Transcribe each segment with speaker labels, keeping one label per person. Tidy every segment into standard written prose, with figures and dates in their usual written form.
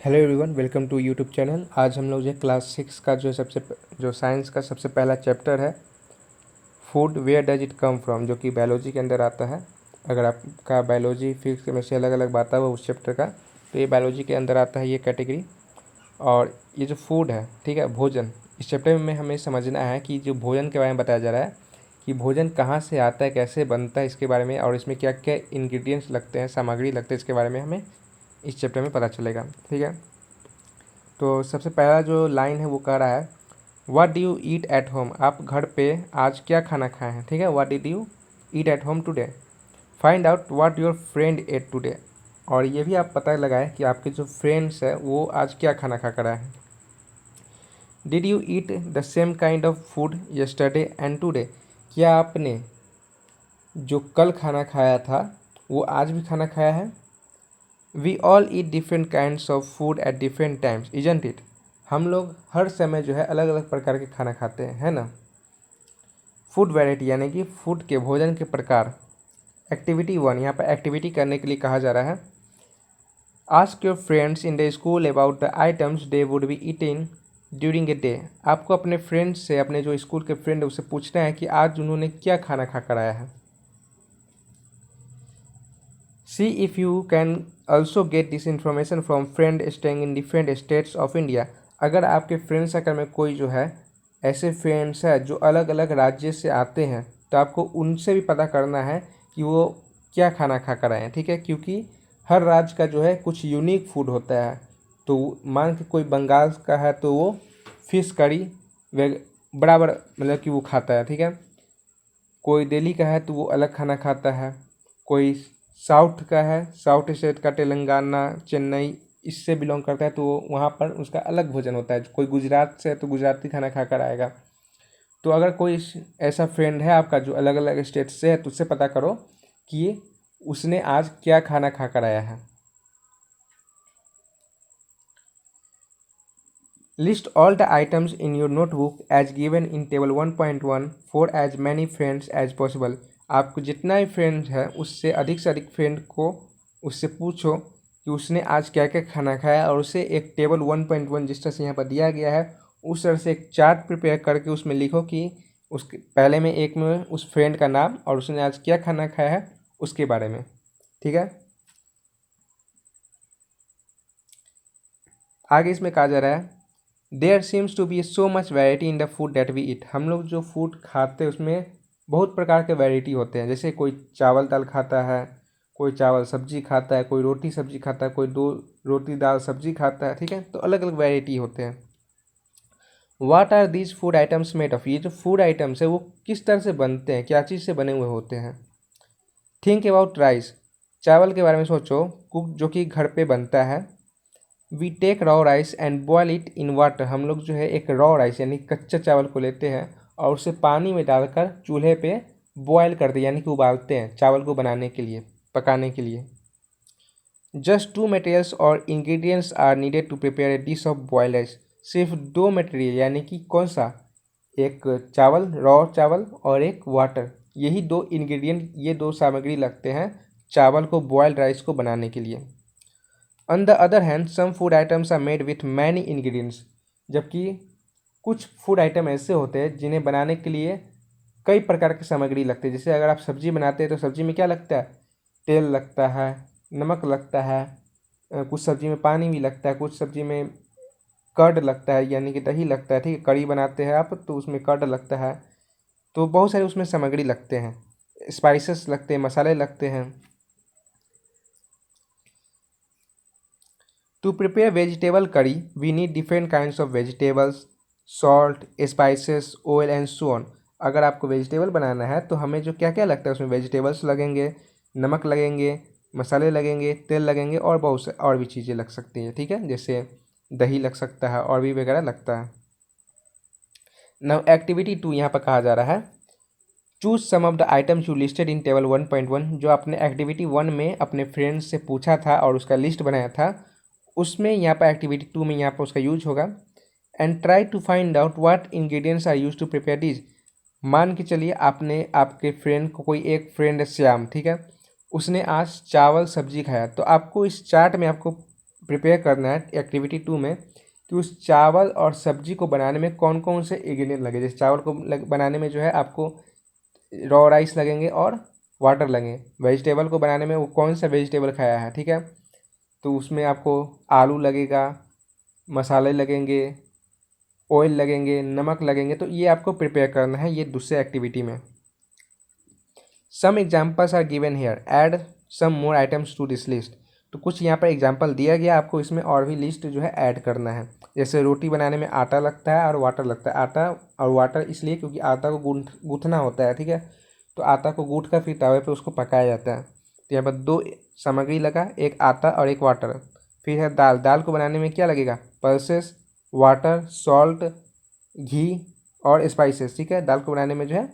Speaker 1: Hello everyone, welcome to YouTube channel. आज हम लोग जो क्लास 6 का जो साइंस का सबसे पहला चैप्टर है food, where does it come from, जो कि बायोलॉजी के अंदर आता है। अगर आपका बायोलॉजी फिजिक्स केमिस्ट्री अलग अलग बात है वो उस चैप्टर का, तो ये बायोलॉजी के अंदर आता है ये कैटेगरी। और ये जो फूड है, ठीक है, भोजन, इस चैप्टर में हमें समझना है कि जो भोजन के बारे में बताया जा रहा है कि भोजन कहाँ से आता है, कैसे बनता है, इसके बारे में, और इसमें क्या क्या इंग्रेडिएंट्स लगते हैं, सामग्री लगते हैं, इसके बारे में हमें इस चैप्टर में पता चलेगा। ठीक है, तो सबसे पहला जो लाइन है वो कह रहा है what do you eat at home. आप घर पे आज क्या खाना खाए हैं। ठीक है, what did you eat at home today. Find out what your friend at today. और ये भी आप पता लगाएं कि आपके जो फ्रेंड्स है वो आज क्या खाना खा कर आए हैं। Did you eat the same kind of food yesterday and today. क्या आपने जो कल खाना खाया था वो आज भी खाना खाया है। We all eat different kinds of food at different times isn't it. हम लोग हर समय जो है अलग अलग प्रकार के खाना खाते हैं, है ना। फूड वैरायटी यानी कि फूड के भोजन के प्रकार। एक्टिविटी 1, यहाँ पर एक्टिविटी करने के लिए कहा जा रहा है ask your friends in the school about the items they would be eating during a day. आपको अपने फ्रेंड्स से, अपने जो स्कूल के फ्रेंड है उससे पूछना है कि आज उन्होंने क्या खाना खा कर आया है। See if you can also get this information from friend staying in different states of India। अगर आपके फ्रेंड सर्कल में कोई जो है ऐसे फ्रेंड्स है जो अलग अलग राज्य से आते हैं तो आपको उनसे भी पता करना है कि वो क्या खाना खा कर आए हैं। ठीक है, क्योंकि हर राज्य का जो है कुछ यूनिक फूड होता है। तो मान के कोई बंगाल का है तो वो फिश करी बराबर मतलब कि वो खाता है। ठीक है, कोई दिल्ली का है तो वो अलग खाना खाता है। कोई साउथ का है, साउथ स्टेट का, तेलंगाना, चेन्नई, इससे बिलोंग करता है तो वहाँ पर उसका अलग भोजन होता है। कोई गुजरात से है तो गुजराती खाना खा कर आएगा। तो अगर कोई ऐसा फ्रेंड है आपका जो अलग अलग स्टेट से है तो उससे पता करो कि उसने आज क्या खाना खा कर आया है। List all the items in your notebook as given in table 1.1 for as many friends as possible. आपको जितना भी फ्रेंड है उससे अधिक फ्रेंड को उससे पूछो कि उसने आज क्या क्या खाना खाया, और उसे एक टेबल 1.1 जिस तरह से यहाँ पर दिया गया है उस तरह से एक चार्ट प्रिपेयर करके उसमें लिखो कि उसके पहले में एक में उस फ्रेंड का नाम और उसने आज क्या खाना खाया है उसके बारे में। ठीक है, आगे इसमें कहा जा रहा है there seems to be so much variety in the food that we eat. हम लोग जो फूड खाते हैं उसमें बहुत प्रकार के वैरायटी होते हैं। जैसे कोई चावल दाल खाता है, कोई चावल सब्जी खाता है, कोई रोटी सब्जी खाता है, कोई दो रोटी दाल सब्जी खाता है। ठीक है, तो अलग अलग वैरायटी होते हैं। What are these food items made of. ये जो फूड आइटम्स है वो किस तरह से बनते हैं, क्या चीज़ से बने हुए होते हैं। Think about rice. चावल के बारे में सोचो, कुक जो कि घर पे बनता है। We take raw rice and boil it in water. हम लोग जो है एक रॉ राइस यानी कच्चा चावल को लेते हैं और उसे पानी में डालकर चूल्हे पे बॉयल करते हैं यानी कि उबालते हैं चावल को बनाने के लिए, पकाने के लिए। जस्ट 2 मटेरियल्स और ingredients are needed to prepare a dish of boil rice. सिर्फ 2 मटेरियल यानी कि कौन सा, एक चावल, रॉ चावल, और एक वाटर, यही 2 इंग्रेडिएंट, ये 2 सामग्री लगते हैं चावल को बॉयल्ड राइस को बनाने के लिए। On the other hand some food items are made with many ingredients. जबकि कुछ फूड आइटम ऐसे होते हैं जिन्हें बनाने के लिए कई प्रकार की सामग्री लगती है। जैसे अगर आप सब्जी बनाते हैं तो सब्जी में क्या लगता है, तेल लगता है, नमक लगता है, कुछ सब्जी में पानी भी लगता है, कुछ सब्जी में कर्ड लगता है यानी कि दही लगता है। ठीक है, कढ़ी बनाते हैं आप तो उसमें कर्ड लगता है। तो बहुत सारे उसमें सामग्री लगते हैं, स्पाइसेस लगते हैं, मसाले लगते हैं। To prepare vegetable curry, we need different kinds of vegetables, salt, spices, oil and so on। अगर आपको वेजिटेबल बनाना है तो हमें जो क्या क्या लगता है उसमें वेजिटेबल्स लगेंगे, नमक लगेंगे, मसाले लगेंगे, तेल लगेंगे और बहुत से और भी चीज़ें लग सकती हैं। ठीक है, जैसे दही लग सकता है और भी वगैरह लगता है। नाउ एक्टिविटी 2 यहाँ पर कहा जा रहा है choose some of the items you listed in table 1.1। जो आपने एक्टिविटी 1 में अपने फ्रेंड्स से पूछा था और उसका लिस्ट बनाया था उसमें यहाँ पर एक्टिविटी 2 में यहाँ पर उसका यूज होगा। And try to find out what ingredients are use to prepare dish. मान के चलिए आपने आपके फ्रेंड को, कोई एक फ्रेंड है श्याम, ठीक है, उसने आज चावल सब्जी खाया तो आपको इस चार्ट में आपको प्रिपेयर करना है एक्टिविटी 2 में कि उस चावल और सब्जी को बनाने में कौन कौन से इंग्रेडिएंट लगे। जैसे चावल को बनाने में जो है आपको रॉ राइस लगेंगे और वाटर लगेंगे। वेजिटेबल को बनाने में वो कौन सा वेजिटेबल खाया है, ठीक है, तो उसमें आपको आलू लगेगा, मसाले लगेंगे, ऑयल लगेंगे, नमक लगेंगे। तो ये आपको प्रिपेयर करना है ये दूसरे एक्टिविटी में। Some examples are given here, add some more items to this list. तो कुछ यहाँ पर एग्जाम्पल दिया गया, आपको इसमें और भी लिस्ट जो है ऐड करना है। जैसे रोटी बनाने में आटा लगता है और वाटर लगता है। आटा और वाटर इसलिए क्योंकि आटा को गूँथना होता है, ठीक है, तो आटा को गूँथ कर फिर तवे पे उसको पकाया जाता है। तो यहाँ पर दो सामग्री लगा, एक आटा और एक वाटर। फिर है दाल। दाल को बनाने में क्या लगेगा, पल्सेस, वाटर, सॉल्ट, घी और स्पाइसेस, ठीक है। दाल को बनाने में जो है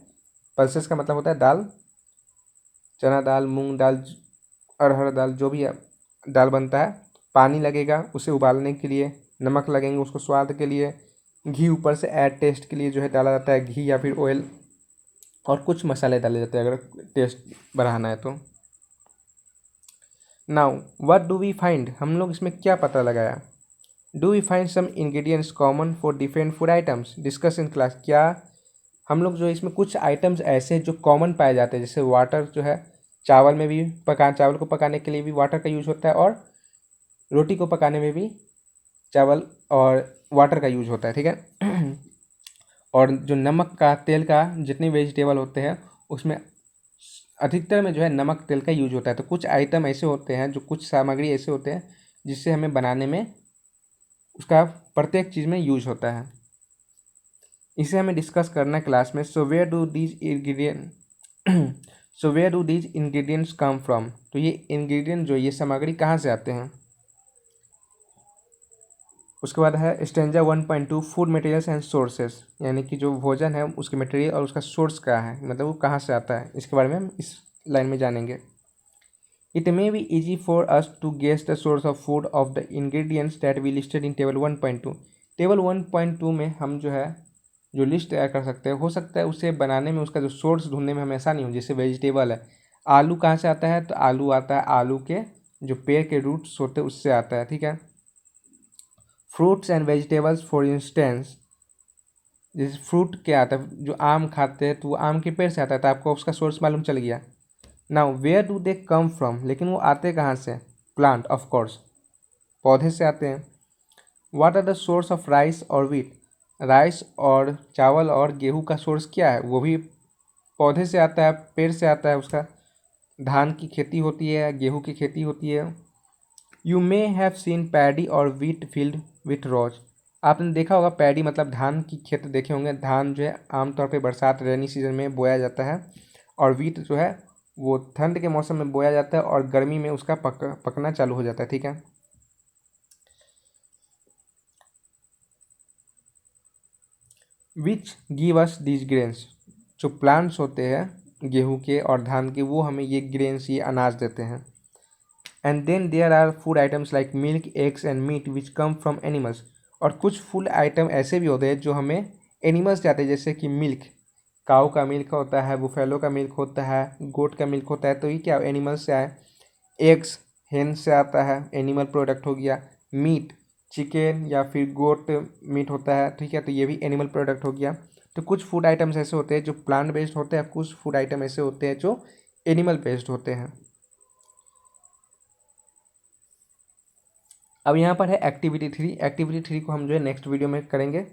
Speaker 1: पल्सेस का मतलब होता है दाल, चना दाल, मूंग दाल, अरहर दाल, जो भी दाल बनता है। पानी लगेगा उसे उबालने के लिए, नमक लगेंगे उसको स्वाद के लिए, घी ऊपर से ऐड टेस्ट के लिए जो है डाला जाता है, घी या फिर ऑयल, और कुछ मसाले डाले जाते हैं अगर टेस्ट बढ़ाना है तो। Now what do we find, हम लोग इसमें क्या पता लगाया। Do we find some ingredients common for different food items, discuss in class. क्या हम लोग जो इसमें कुछ आइटम्स ऐसे जो कॉमन पाए जाते हैं, जैसे वाटर जो है चावल में भी चावल को पकाने के लिए भी वाटर का यूज होता है, और रोटी को पकाने में भी चावल और वाटर का यूज होता है, ठीक है। और जो नमक का, तेल का, जितने वेजिटेबल होते हैं उसमें अधिकतर में जो है नमक तेल का यूज होता है। तो कुछ आइटम ऐसे होते हैं, जो कुछ सामग्री ऐसे होते हैं जिससे हमें बनाने में उसका प्रत्येक चीज़ में यूज होता है। इसे हमें डिस्कस करना है क्लास में। So where do these ingredients come from, तो ये इंग्रेडिएंट जो ये सामग्री कहाँ से आते हैं। उसके बाद है stanza 1.2 food materials and sources, यानी कि जो भोजन है उसके मटेरियल और उसका सोर्स क्या है, मतलब वो कहाँ से आता है, इसके बारे में हम इस लाइन में जानेंगे। It may be easy for us to guess the source of food of the ingredients that we listed in table 1.2। Table 1.2 में हम जो है जो लिस्ट तैयार कर सकते हैं, हो सकता है उसे बनाने में उसका जो सोर्स ढूंढने में हमें आसानी हो। जैसे वेजिटेबल है, आलू कहाँ से आता है, तो आलू आता है आलू के जो पेड़ के रूट्स होते हैं उससे आता है, ठीक है। Fruits and vegetables for instance, जैसे फ्रूट क्या आता है, जो आम खाते हैं तो वो आम के पेड़ से आता है, तो आपको उसका सोर्स मालूम चल गया। Now where do they come from, लेकिन वो आते कहाँ से, प्लांट, ऑफ कोर्स, पौधे से आते हैं। What are the source of rice और व्हीट, राइस और चावल और गेहूं का सोर्स क्या है, वो भी पौधे से आता है, पेड़ से आता है उसका। धान की खेती होती है, गेहूं की खेती होती है। You may have seen paddy और व्हीट फील्ड विथ रोज, आपने देखा होगा पैडी मतलब धान की खेत देखे होंगे। धान जो है आमतौर पे बरसात रेनी सीजन में बोया जाता है, और व्हीट जो है वो ठंड के मौसम में बोया जाता है और गर्मी में उसका पकना चालू हो जाता है, ठीक है। Which give us these grains, जो प्लांट्स होते हैं गेहूं के और धान के, वो हमें ये ग्रेन्स, ये अनाज देते हैं। And then there are food items like milk, eggs and meat which come from animals, और कुछ फूड आइटम ऐसे भी होते हैं जो हमें एनिमल्स से आते हैं। जैसे कि मिल्क, काऊ का मिल्क होता है, बुफेलो का मिल्क होता है, गोट का मिल्क होता है, तो ये क्या एनिमल्स से आए। एग्स हेन से आता है, एनिमल प्रोडक्ट हो गया। मीट चिकन या फिर गोट मीट होता है, ठीक है, तो ये भी एनिमल प्रोडक्ट हो गया। तो कुछ फूड आइटम्स ऐसे होते हैं जो प्लांट बेस्ड होते हैं, कुछ फूड आइटम ऐसे होते हैं जो एनिमल बेस्ड होते हैं। अब यहाँ पर है एक्टिविटी 3। एक्टिविटी 3 को हम जो है नेक्स्ट वीडियो में करेंगे।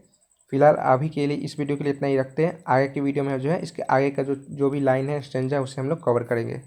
Speaker 1: फिलहाल अभी के लिए इस वीडियो के लिए इतना ही रखते हैं। आगे की वीडियो में जो है इसके आगे का जो भी लाइन है, स्टेंजा, उसे हम लोग कवर करेंगे।